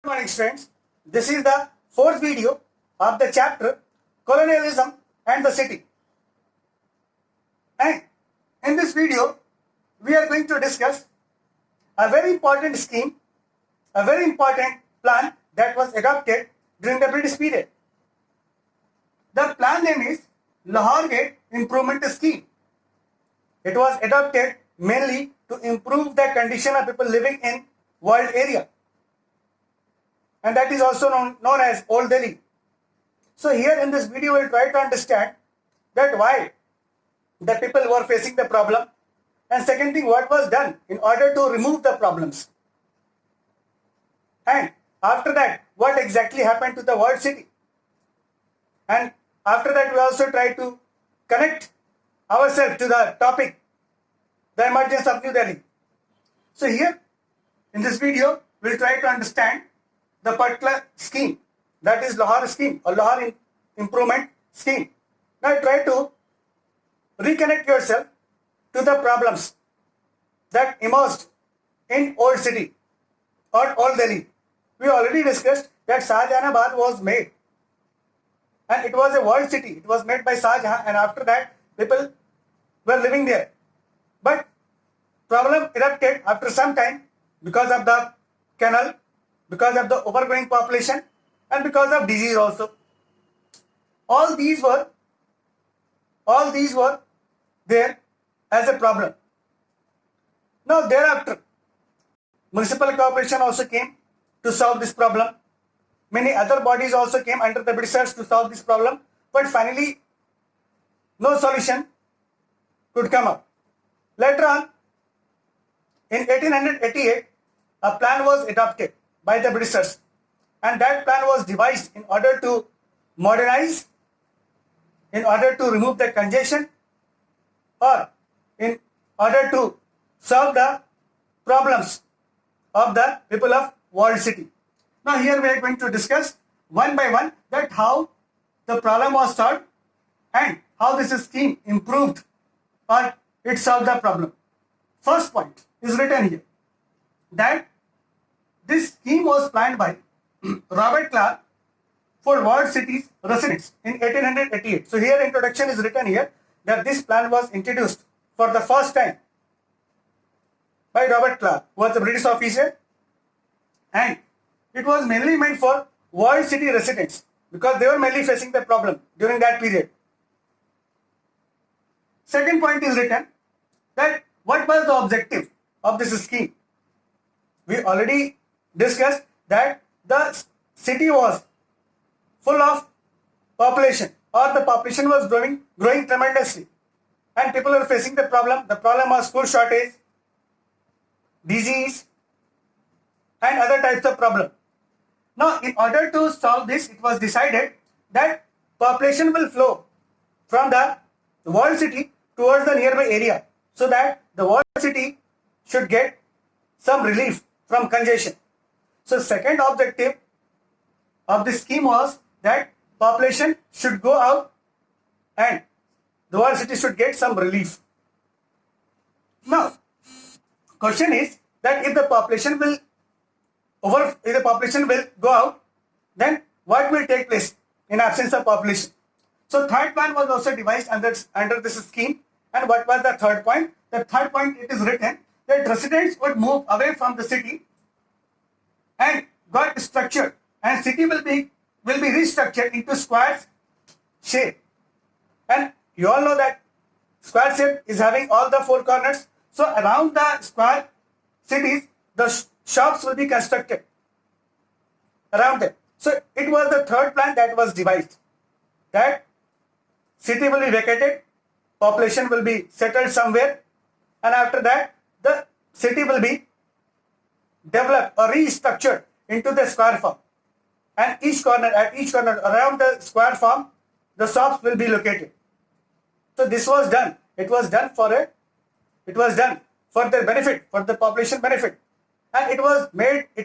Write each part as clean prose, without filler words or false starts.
Good morning, students. This is the fourth video of the chapter Colonialism and the City. And in this video, we are going to discuss a very important scheme, a very important plan that was adopted during the British period. The plan name is Lahore Gate Improvement Scheme. It was adopted mainly to improve the condition of people living in world area. And that is also known as Old Delhi. So here in this video, we'll try to understand that why the people were facing the problem, and second thing, what was done in order to remove the problems. And after that, what exactly happened to the world city. And after that, we also try to connect ourselves to the topic, the emergence of New Delhi. So here in this video, we'll try to understand the particular scheme, that is Lahore scheme or Lahore Improvement Scheme. Now try to reconnect yourself to the problems that emerged in Old City or Old Delhi. We already discussed that Shahjahanabad was made, and it was a world city. It was made by Shah Jahan, and after that people were living there. But problem erupted after some time because of the canal, because of the overgrowing population, and because of disease also. All these were there as a problem. Now thereafter, municipal corporation also came to solve this problem. Many other bodies also came under the Britishers to solve this problem, but finally no solution could come up. Later on, in 1888, a plan was adopted by the Britishers, and that plan was devised in order to modernize, in order to remove the congestion, or in order to solve the problems of the people of world city. Now here we are going to discuss one by one that how the problem was solved and how this scheme improved or it solved the problem. First point is written here that this scheme was planned by Robert Clark for world cities residents in 1888. So here introduction is written here that this plan was introduced for the first time by Robert Clark, who was a British officer, and it was mainly meant for world city residents because they were mainly facing the problem during that period. Second point is written that what was the objective of this scheme. We already discussed that the city was full of population, or the population was growing tremendously, and people were facing the problem. The problem was food shortage, disease, and other types of problem. Now, in order to solve this, it was decided that population will flow from the world city towards the nearby area, so that the world city should get some relief from congestion. So second objective of this scheme was that population should go out and the world city should get some relief. Now, question is that if the population will go out, then what will take place in absence of population? So third plan was also devised under this scheme. And what was the third point? The third point, it is written that residents would move away from the city and got structured, and city will be restructured into square shape. And you all know that square shape is having all the four corners. So around the square cities, the shops will be constructed around them. So it was the third plan that was devised, that city will be vacated, population will be settled somewhere, and after that the city will be developed or restructured into the square form, and at each corner around the square form the shops will be located. So this was done. It was done for the benefit, for the population benefit, and it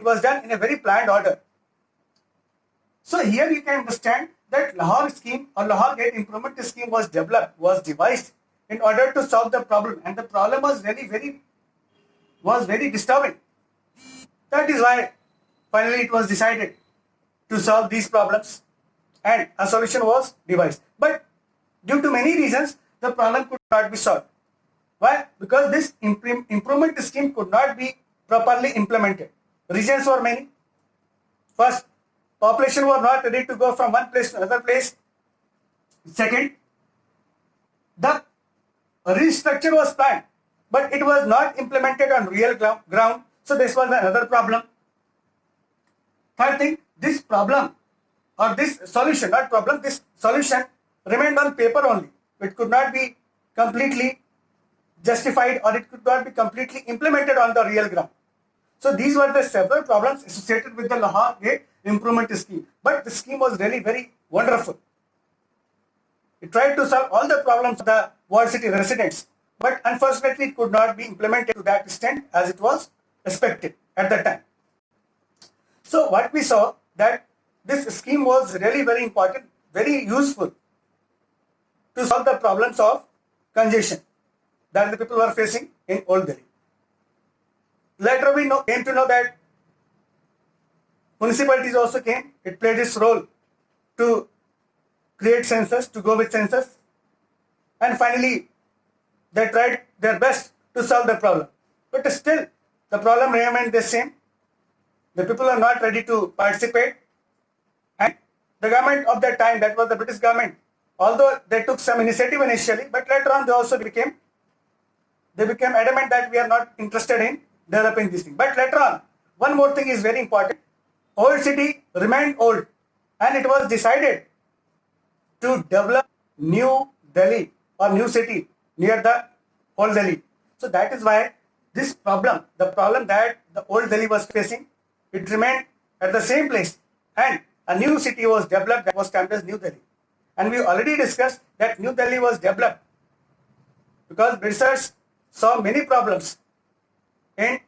was done in a very planned order. So here you can understand that Lahore scheme or Lahore Gate Improvement Scheme was devised in order to solve the problem, and the problem was very disturbing. That is why finally it was decided to solve these problems and a solution was devised. But due to many reasons, the problem could not be solved. Why? Because this improvement scheme could not be properly implemented. Reasons were many. First, population were not ready to go from one place to another place. Second, the restructure was planned, but it was not implemented on real ground. So this was another problem. Third thing, this problem or this solution, not problem, this solution remained on paper only. It could not be completely justified or it could not be completely implemented on the real ground. So these were the several problems associated with the Lahore Gate Improvement Scheme. But the scheme was really very wonderful. It tried to solve all the problems of the Walled City residents, but unfortunately it could not be implemented to that extent as it was expected at that time. So what we saw that this scheme was really very important, very useful to solve the problems of congestion that the people were facing in Old Delhi. Later we came to know that municipalities also came. It played its role to create census, to go with census. And finally, they tried their best to solve the problem. But still, the problem remained the same. The people are not ready to participate. And the government of that time, that was the British government, although they took some initiative initially, but later on they also became adamant that we are not interested in developing this thing. But later on, one more thing is very important. Old city remained old and it was decided to develop New Delhi or new city near the Old Delhi. So that is why this problem, the problem that the Old Delhi was facing, it remained at the same place and a new city was developed that was termed as New Delhi. And we already discussed that New Delhi was developed because Britishers saw many problems in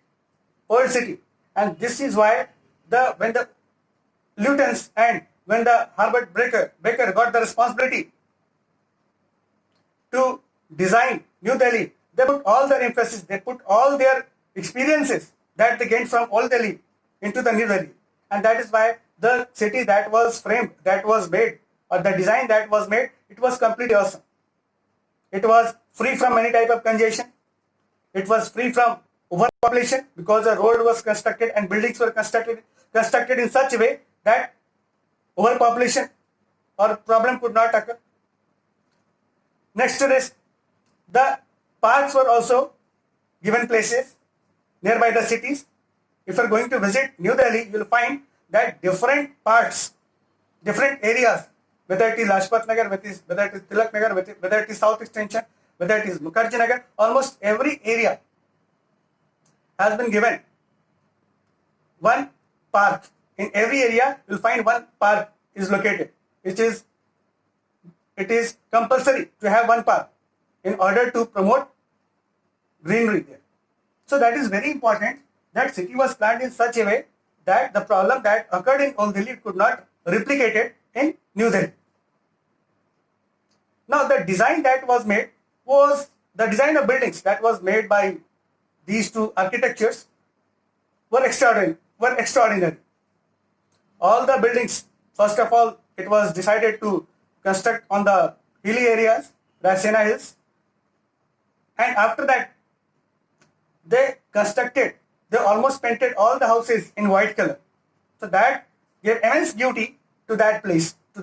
Old City, and this is why when the lieutenants and when the Herbert Baker got the responsibility to design New Delhi, they put all their emphasis, they put all their experiences that they gained from Old Delhi into the New Delhi, and that is why the city that was framed, that was made, or the design that was made, it was completely awesome. It was free from any type of congestion. It was free from overpopulation because the road was constructed and buildings were constructed in such a way that overpopulation or problem could not occur. Next to this, the parks were also given places nearby the cities. If you are going to visit New Delhi, you will find that different parts, different areas, whether it is Lajpat Nagar, whether it is Tilak Nagar, whether it is South Extension, whether it is Mukherjee Nagar, almost every area has been given one park. In every area, you will find one park is located. It is compulsory to have one park in order to promote greenery there. So that is very important that city was planned in such a way that the problem that occurred in Old Delhi could not replicate it in New Delhi. Now the design that was made was the design of buildings that was made by these two architectures were extraordinary. All the buildings, first of all, it was decided to construct on the hilly areas, Raisina Hills, and after that they almost painted all the houses in white color. So that gave immense beauty to that place, to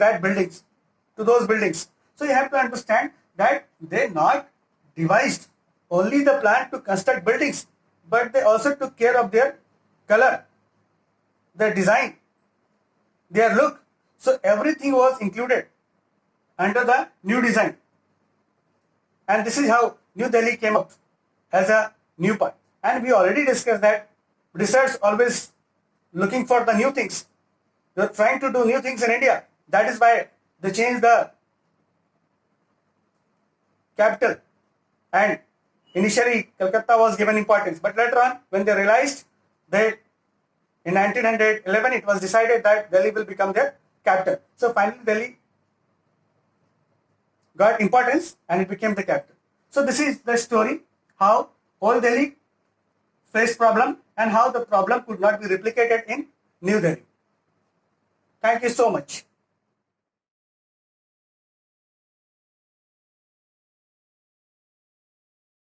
those buildings. So you have to understand that they not devised only the plan to construct buildings, but they also took care of their color, their design, their look. So everything was included under the new design. And this is how New Delhi came up as a new part. And we already discussed that research always looking for the new things. They are trying to do new things in India. That is why they changed the capital. And initially Calcutta was given importance. But later on, when they realized that in 1911 it was decided that Delhi will become their capital. So finally Delhi got importance and it became the capital. So this is the story how Old Delhi faced problem and how the problem could not be replicated in New Delhi. Thank you so much.